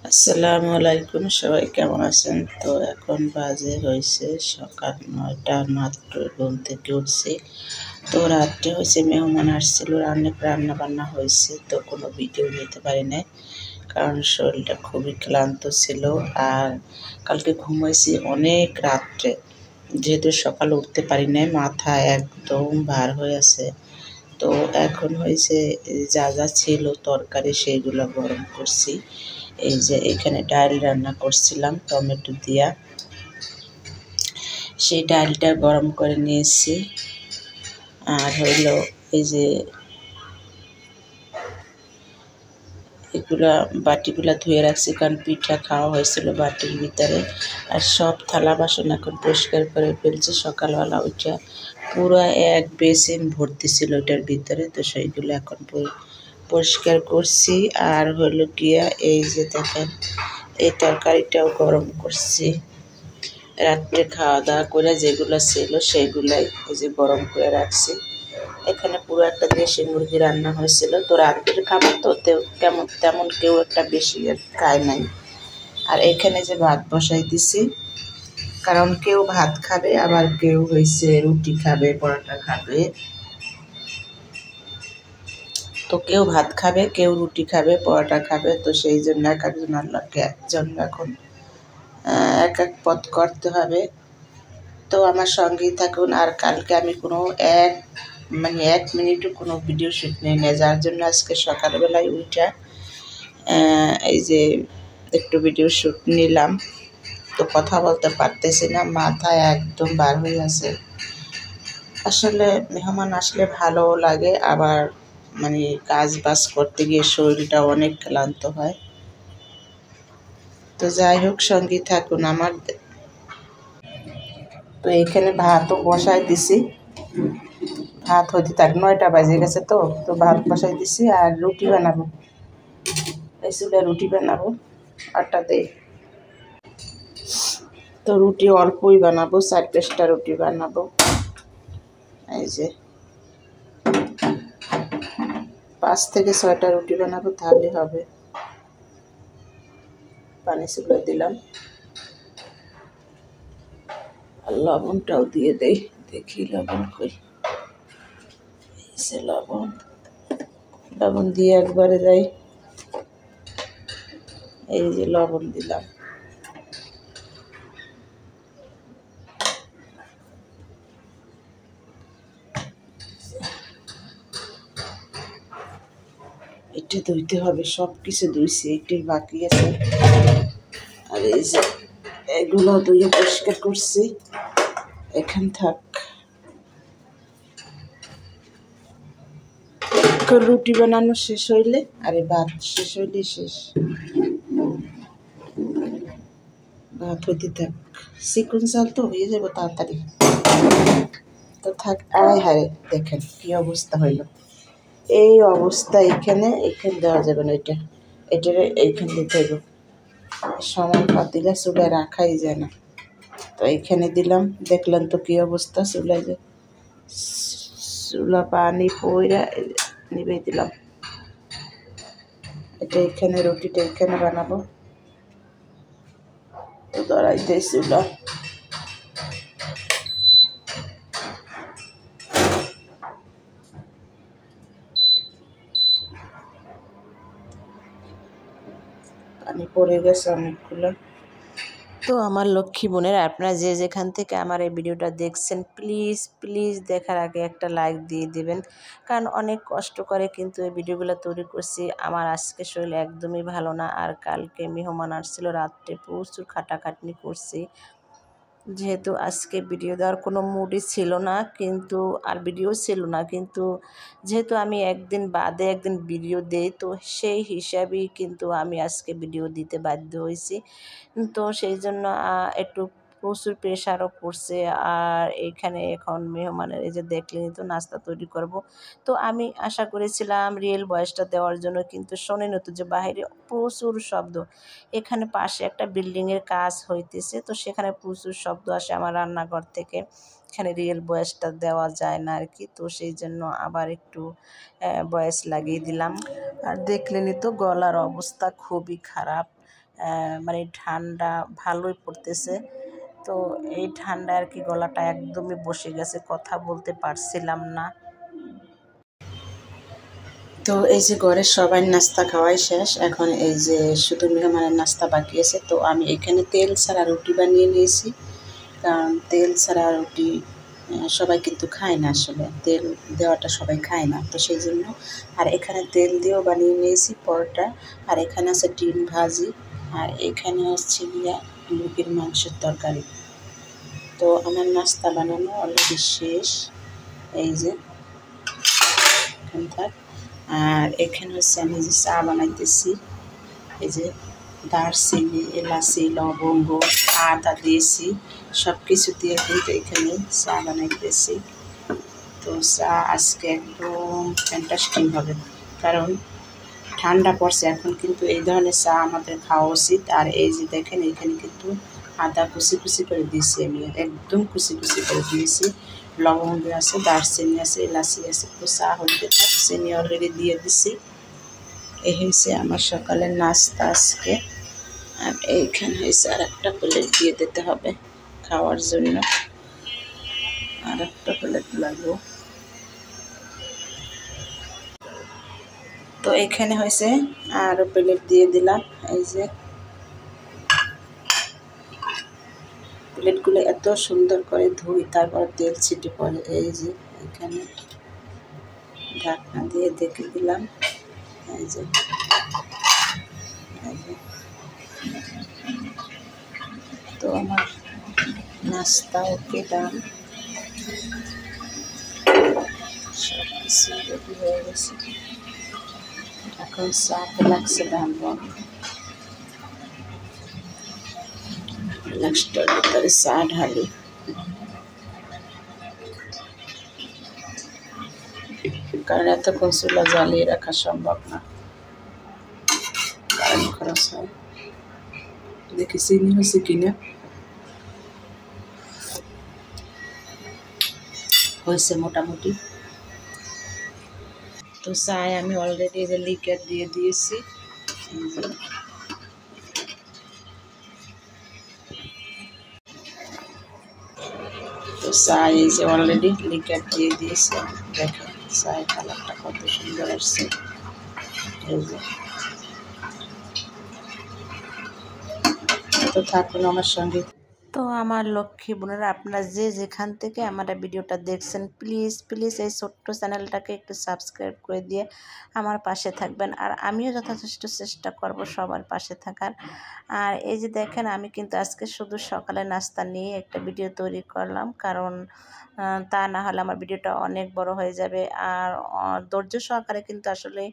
আসসালামু আলাইকুম, সবাই কেমন আছেন? তো এখন বাজে হয়েছে সকাল 9টা, মাত্র ঘুম থেকে উঠছি। তো রাত্রে হয়েছে মেহমান আসছিল, অনেক রান্না বান্না হয়েছে, তো কোনো ভিডিও নিতে পারি নাই কারণ শরীরটা খুবই ক্লান্ত ছিল। আর কালকে ঘুমাইছি অনেক রাত্রে, যেহেতু সকালে উঠতে পারি নাই, মাথা একদম ভার হয়ে আছে। তো এখন হয়েছে যা যা ছিল তরকারি সেইগুলো গরম করছি। এই যে এখানে ডাল রান্না করছিলাম টমেটো দিয়া, সেই ডালটা গরম করে নিয়েছি। আর হইল এই যে এগুলা বাটিগুলা ধুয়ে রাখছি, কারণ পিঠা খাওয়া হয়েছিল বাটির ভিতরে। আর সব থালা বাসন এখন পরিষ্কার করে ফেলছি। সকালবেলা ওইটা পুরো এক বেসিন ভর্তি ছিল ওইটার ভিতরে, তো সেইগুলো এখন পরিষ্কার করছি। আর হলো গিয়া এই যে দেখেন এই তরকারিটাও গরম করছি। রাত্রে খাওয়া দাওয়া করে যেগুলো ছিল সেইগুলাই এই যে গরম করে রাখছি। এখানে পুরো একটা দেশি মুরগি রান্না হয়েছিল, তো রাত্রের খাবার তো তেমন কেউ একটা বেশি খায় নাই। আর এখানে যে ভাত বসাই দিছি, কারণ কেউ ভাত খাবে, আবার কেউ হয়েছে রুটি খাবে, পরোটা খাবে। তো কেউ ভাত খাবে, কেউ রুটি খাবে, পরোটা খাবে, তো সেই জন্য এক একজন আল্লাহকে একজন এখন এক এক পদ করতে হবে। তো আমার সঙ্গেই থাকুন। আর কালকে আমি কোনো এক মিনিটও কোনো ভিডিও শ্যুট নেই না, যার জন্য আজকে সকালবেলায় উঠা এই যে একটু ভিডিও শ্যুট নিলাম। তো কথা বলতে পারতেছি না, মাথায় একদম বার হয়ে আছে। আসলে মেহমান আসলে ভালোও লাগে, আবার কাজ বাজ করতে গিয়ে শরীরটা অনেক ক্লান্ত হয়। তো যাই হোক, সঙ্গী থাকুন আমার। তো এইখানে ভাতও বসাই দিছি, ভাত হইতে থাক, 9টা বাজে গেছে। তো তো ভাত বসাই দিছি আর রুটি বানাবো। এই চুলে রুটি বানাবো, আটা দেই। তো রুটি অল্পই বানাবো, 4-5টা রুটি বানাবো। এই যে 5 থেকে 6টা রুটি বানাবো, তাহলে হবে। পানি চুলে দিলাম, আর লবণটাও দিয়ে দেই। দেখি লবণ কই, এই যে লবণ দিয়ে একবারে যাই। এই যে লবণ দিলাম। এটা ধুইতে হবে, সব কিছু ধুইছি, এটাই বাকি আছে। আর এই যে এগুলো ধুয়ে পরিষ্কার করছি, এখান থাক। রুটি বানানো শেষ হইলে, আরে ভাত শেষ হইলে শেষ, ভাত হইতে থাক। চিকন চাল তো হয়ে যাবো তাড়াতাড়ি। তো থাক। আয় হায়, দেখেন কি অবস্থা হইল। এই অবস্থা, এখানে দেওয়া যাবে না, এটারে এইখানে দিতে হইব। সমান পাতিলা চুলায় রাখাই যায় না, তো এইখানে দিলাম। দেখলেন তো কি অবস্থা, চুলায় যে চুলা পানি পইরা নিবে দিলাম। এটা এখানে, রুটিটা এখানে বানাবো। তো ধরাইতে চুলা, পানি পড়ে গেছে অনেকগুলো। তো আমার লক্ষ্মী বোনের, আপনারা যে যেখান থেকে আমার এই ভিডিওটা দেখছেন, প্লিজ প্লিজ দেখার আগে একটা লাইক দিয়ে দেবেন, কারণ অনেক কষ্ট করে কিন্তু এই ভিডিওগুলো তৈরি করছি। আমার আজকে শরীর একদমই ভালো না, আর কালকে মেহমান আসছিল, রাত্রে প্রচুর খাটাখাটনি করছি। যেহেতু আজকে ভিডিও দেওয়ার কোনো মুডই ছিল না, কিন্তু আর ভিডিও ছিল না, কিন্তু যেহেতু আমি একদিন বাদে একদিন ভিডিও দেই, তো সেই হিসাবেই কিন্তু আমি আজকে ভিডিও দিতে বাধ্য হয়েছি। তো সেই জন্য একটু প্রচুর প্রেশারও পড়ছে। আর এইখানে এখন মেহমানের এই যে দেখলেনই তো, নাস্তা তৈরি করব। তো আমি আশা করেছিলাম রিয়েল ভয়েসটা দেওয়ার জন্য, কিন্তু শোনেন তো যে বাইরে প্রচুর শব্দ। এখানে পাশে একটা বিল্ডিংয়ের কাজ হইতেছে, তো সেখানে প্রচুর শব্দ আসে আমার রান্নাঘর থেকে। এখানে রিয়েল ভয়েসটা দেওয়া যায় না আর কি, তো সেই জন্য আবার একটু ভয়েস লাগিয়ে দিলাম। আর দেখলেনই তো গলার অবস্থা খুবই খারাপ, মানে ঠান্ডা ভালোই পড়তেছে। তো এই ঠান্ডায় আর কি গলাটা একদমই বসে গেছে, কথা বলতে পারছিলাম না। তো এই যে ঘরের সবাই নাস্তা খাওয়াই শেষ, এখন এই যে শুধু মেহমানের নাস্তা বাকি আছে। তো আমি এখানে তেল ছাড়া রুটি বানিয়ে নিয়েছি, কারণ তেল ছাড়া রুটি সবাই কিন্তু খায় না, আসলে তেল দেওয়াটা সবাই খায় না, তো সেই জন্য। আর এখানে তেল দিয়েও বানিয়ে নিয়েছি পরোটা, আর এখানে আছে ডিম ভাজি, আর এখানে হচ্ছে গিয়া মুরগির মাংসের তরকারি। তো আমার নাস্তা বানানো অলরেডি শেষ, এই যে এখানকার। আর এখানে হচ্ছে আমি যে চা বানাইতেছি, এই যে দারচিনি, এলাচি, লবঙ্গ, আদা দিয়েছি, সব কিছু দিয়ে কিন্তু এখানে চা বানাইতেছি। তো চা আজকে একদম ফ্যান্টাস্টিক হবে, কারণ ঠান্ডা পড়ছে, এখন কিন্তু এই ধরনের চা আমাদের খাওয়া উচিত। আর এই যে দেখেন এখানে কিন্তু আদা কুচি কুচি করে দিয়েছি, আমি একদম কুচি কুচি করে দিয়েছি। লবঙ্গ আছে, দারচিনি আছে, এলাচি আছে, তো চা হলতে থাক, চিনি অলরেডি দিয়ে দিছি। এই হয়েছে আমার সকালের নাস্তা আজকে। আর এইখানে হয়েছে আর একটা প্লেট দিয়ে দিতে হবে খাওয়ার জন্য, আর একটা প্লেট লাগবে। তো এখানে হয়েছে আরও প্লেট দিয়ে দিলাম। এই যে প্লেটগুলো এত সুন্দর করে ধুই, তারপর তেল ছিটে পড়ে। এই যে এখানে ঢাকনা দিয়ে দেখে দিলাম। এই যে তো আমার নাস্তা ওকে ডান, সব কিছু রেডি হয়ে গেছে। এখন চাতে লাগছে ঢালব, গ্লাসটার ভিতরে চা ঢালি। কারণ এতক্ষণ চুলা জ্বালিয়ে রাখা সম্ভব না, কারণ খরচ হয়। দেখি চিনি হয়েছে কিনা, হয়েছে মোটামুটি। তো চায় আমি অলরেডি যে লিকার দিয়ে দিয়েছি, তো চায় এই যে অলরেডি লিকার দিয়ে দিয়েছে। দেখেন চায়ের কালারটা কত সুন্দর আসছে। এই যে তো থাকুন আমার সঙ্গে। তো আমার লক্ষ্মী বোনেরা, আপনারা যে যেখান থেকে আমার ভিডিওটা দেখছেন, প্লিজ প্লিজ এই ছোট্ট চ্যানেলটাকে একটু সাবস্ক্রাইব করে দিয়ে আমার পাশে থাকবেন। আর আমিও যথেষ্ট চেষ্টা করব সবার পাশে থাকার। আর এই যে দেখেন, আমি কিন্তু আজকে শুধু সকালে নাস্তা নিয়ে একটা ভিডিও তৈরি করলাম, কারণ তা না হলে আমার ভিডিওটা অনেক বড় হয়ে যাবে। আর ধৈর্য সহকারে কিন্তু আসলে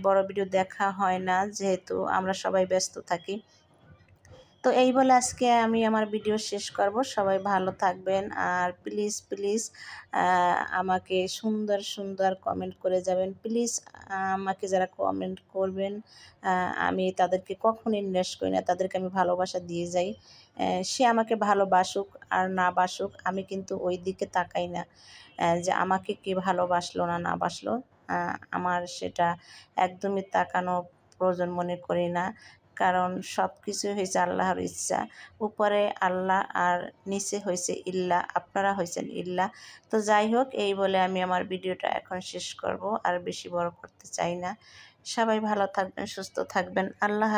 বড় ভিডিও দেখা হয় না, যেহেতু আমরা সবাই ব্যস্ত থাকি। তো এই বলে আজকে আমি আমার ভিডিও শেষ করব। সবাই ভালো থাকবেন, আর প্লিজ প্লিজ আমাকে সুন্দর সুন্দর কমেন্ট করে যাবেন। প্লিজ আমাকে যারা কমেন্ট করবেন, আমি তাদেরকে কখনোই নিরাশ করি না, তাদেরকে আমি ভালোবাসা দিয়ে যাই। সে আমাকে ভালোবাসুক আর না বাসুক, আমি কিন্তু ওই দিকে তাকাই না যে আমাকে কে ভালোবাসলো না না বাসলো। আমার সেটা একদমই তাকানো প্রয়োজন মনে করি না, কারণ সব কিছু হয়েছে আল্লাহর ইচ্ছা। উপরে আল্লাহ আর নিচে হয়েছে ইল্লা, আপনারা হয়েছেন ইল্লা। তো যাই হোক, এই বলে আমি আমার ভিডিওটা এখন শেষ করব, আর বেশি বড় করতে চাই না। সবাই ভালো থাকবেন, সুস্থ থাকবেন। আল্লাহ